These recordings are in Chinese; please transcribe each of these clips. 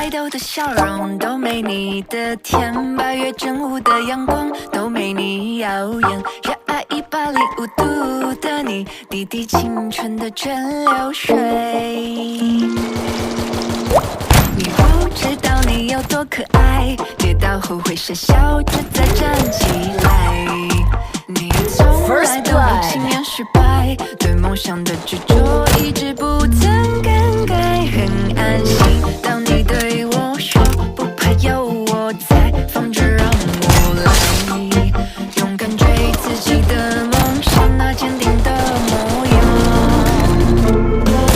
Idol 的笑容都没你的甜，8月正午的阳光都没你耀眼，热爱105度的你，滴滴青春的蒸馏水。你不知道你有多可爱，跌倒后会傻笑着再站起来。你从来都不轻言失败，对梦想的执着一直不曾更改，很安心。当你对我说不怕有我在，放着让我来，勇敢追自己的梦想，那坚定的模样。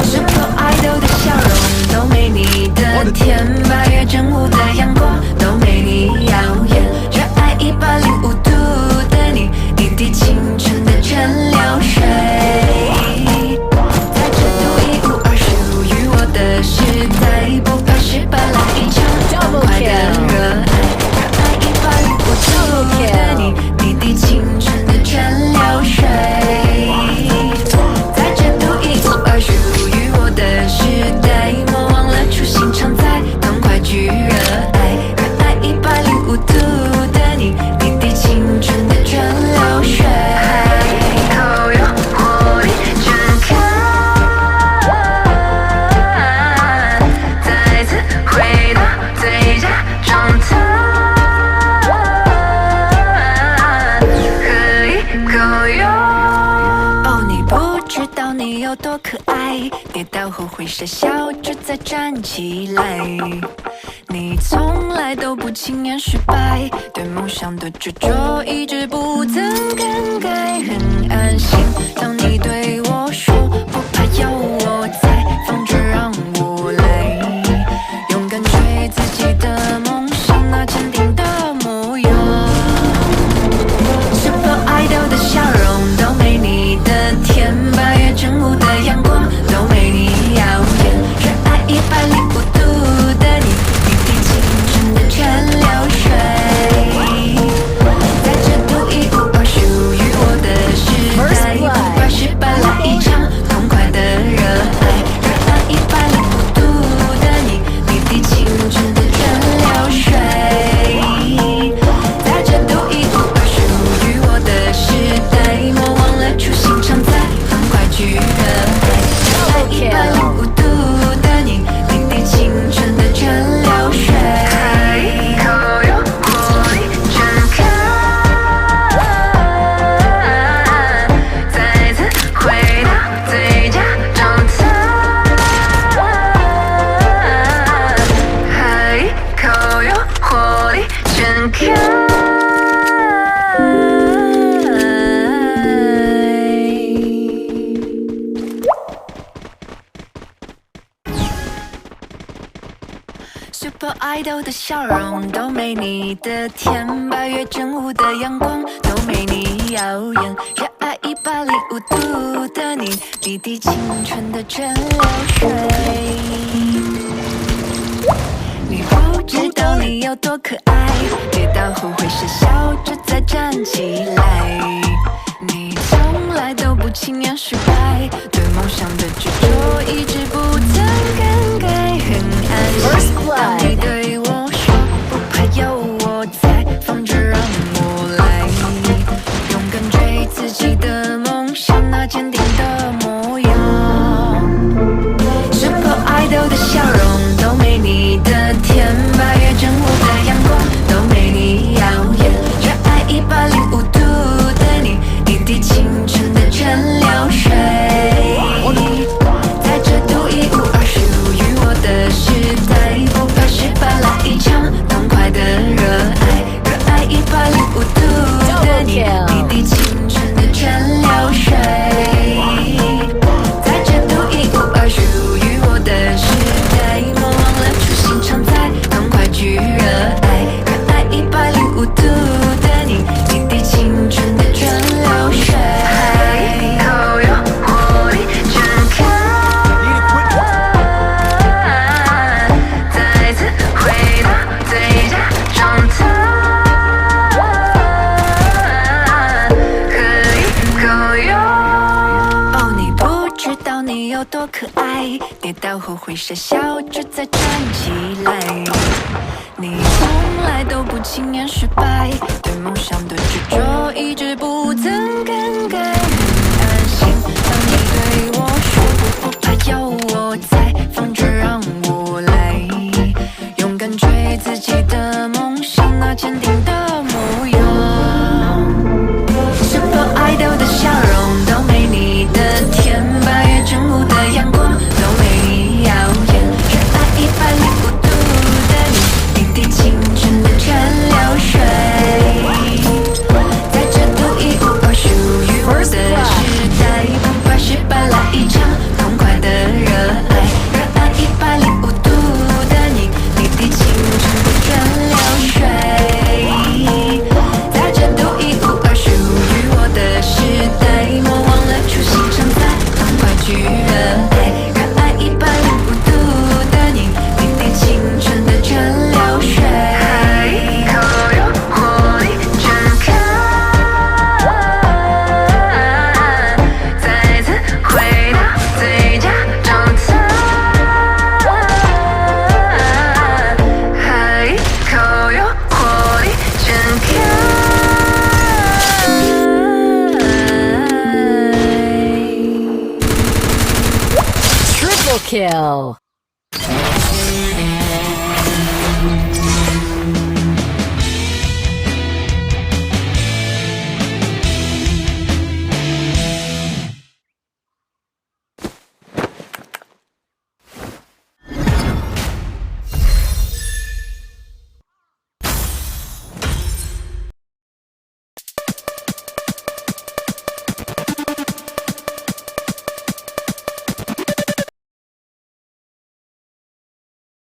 Super Idol 的笑容都没你的甜，8月正午的阳光都没你耀眼，热爱105度的你，滴滴青春的蒸馏水。在这独一无二属于我的时代，不怕失败，来一场痛快的热爱，热爱105度的你，滴滴青春的蒸馏水。在这独一无二属于我的时代，莫忘了初心常在，痛快去热爱，热爱105度的你，滴滴青春的蒸馏水。口有活力全开，再次回到最佳状态，喝一口哟。哦，你不知道你有多可爱，跌倒后会傻笑着再站起来。你从来都不轻言失败，对梦想的执着一直不曾更改，很安心。当你对我说不怕有我在，放着让我来，勇敢追自己的梦想，那坚定的模样。Super Idol 的笑容都没你的甜，8月正午的阳光都没你耀眼，热爱105度的你，滴滴青春的蒸馏水。在这独一无二属于我的时代，不怕失败，来一场痛快的热爱，热爱105度的你，滴滴青春的蒸馏水。在这独一无二属于我的时代，莫忘了初心常在，痛快去热爱，热爱105度的你，滴滴青春的蒸馏水。口有活力全开，再次回到最佳状态，喝一口有活力全开。Super Idol 的笑容都没你的甜，8月正午的阳光都没你耀眼，热爱105度的你，滴滴青春的蒸馏水。你不知道你有多可爱，跌倒后会傻笑着再站起来。你从来都不轻言失败，对梦想的执着一直不曾更改，很安心。当你对我说不怕有我在，放着让我来，勇敢追自己的梦想，那坚定的模样。Super Idol 的笑容都没你的甜，8月正午的阳光都没你耀眼，热爱105度有多可爱，跌倒后会傻笑着再站起来。你从来都不轻言失败，对梦想的执着一直不曾更改。很安心，当你对我说我不怕，有我在，放着让我来，勇敢追自己的梦想，那坚定的模样。是否爱豆的笑容都没你的甜，八月正午的阳光都没你耀眼，热爱105度的你，滴滴清纯的蒸馏水，在这独一无二属于我的时代，不怕失败，来一场痛快的热爱，热爱105度的你，滴滴清纯的蒸馏水，在这独一无二属于我的时代，莫忘了初心常在，痛快去热爱，热爱105度的你，滴滴清纯的蒸馏水，口有活力展开，再次回到最佳状态，口有活力展开。Triple kill!